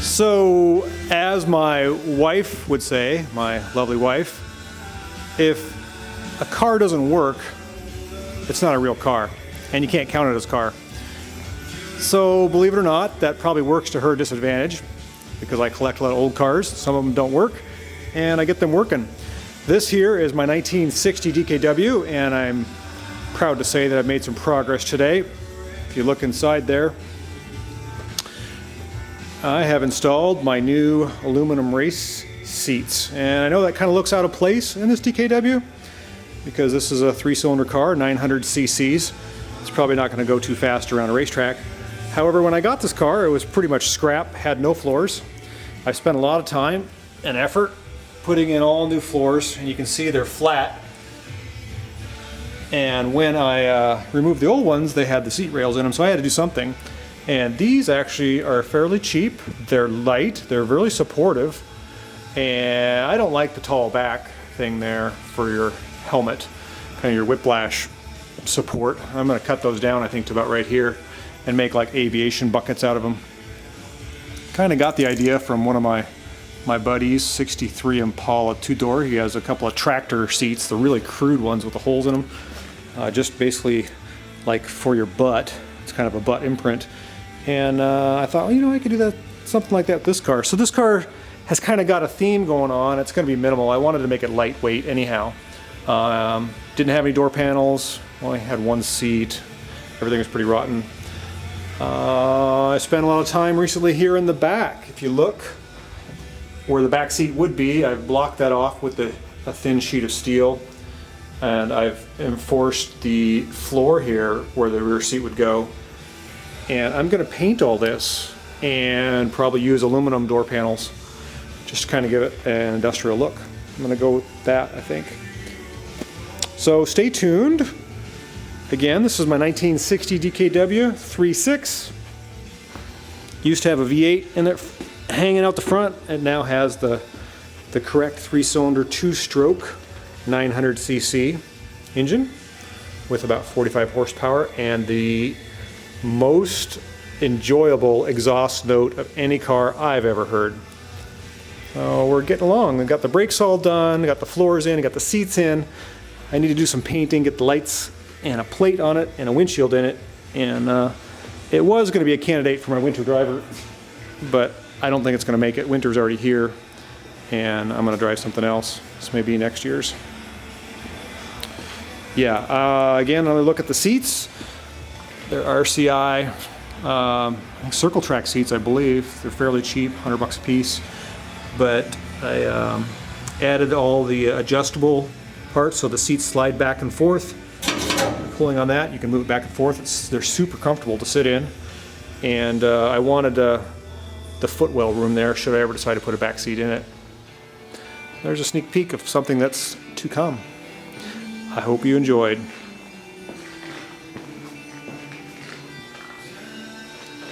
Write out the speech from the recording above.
So, as my wife would say, my lovely wife, if a car doesn't work, it's not a real car, and you can't count it as a car. So, believe it or not, that probably works to her disadvantage, because I collect a lot of old cars. Some of them don't work, and I get them working. This here is my 1960 DKW, and I'm proud to say that I've made some progress today. If you look inside there, I have installed my new aluminum race seats, and I know that kind of looks out of place in this DKW because this is a 3-cylinder car, 900 cc's. It's probably not going to go too fast around a racetrack. However, when I got this car, it was pretty much scrap, had no floors. I spent a lot of time and effort putting in all new floors, and you can see they're flat. And when I removed the old ones, they had the seat rails in them, so I had to do something. And these actually are fairly cheap. They're light, they're really supportive, and I don't like the tall back thing there for your helmet, kind of your whiplash support. I'm going to cut those down, I think, to about right here and make like aviation buckets out of them. Kind of got the idea from one of my buddies, 63 Impala 2-door. He has a couple of tractor seats, the really crude ones with the holes in them, just basically like for your butt. It's kind of a butt imprint. And I thought, well, you know, I could do that, something like that with this car. So this car has kind of got a theme going on. It's going to be minimal. I wanted to make it lightweight anyhow. Didn't have any door panels. Only had one seat. Everything was pretty rotten. I spent a lot of time recently here in the back. If you look where the back seat would be, I've blocked that off with a thin sheet of steel. And I've enforced the floor here where the rear seat would go. And I'm going to paint all this and probably use aluminum door panels just to kind of give it an industrial look. I'm going to go with that, I think. So stay tuned. Again, this is my 1960 DKW 3.6. Used to have a V8 in it hanging out the front. It now has the correct 3-cylinder 2-stroke 900 cc engine with about 45 horsepower and the most enjoyable exhaust note of any car I've ever heard. So we're getting along. We've got the brakes all done, got the floors in, got the seats in. I need to do some painting, get the lights and a plate on it and a windshield in it. And it was going to be a candidate for my winter driver, but I don't think it's going to make it. Winter's already here, and I'm going to drive something else. This may be next year's. Yeah, again, another look at the seats. They're RCI circle track seats, I believe. They're fairly cheap, $100 a piece. But I added all the adjustable parts so the seats slide back and forth. Pulling on that, you can move it back and forth. They're super comfortable to sit in. And I wanted the footwell room there should I ever decide to put a back seat in it. There's a sneak peek of something that's to come. I hope you enjoyed.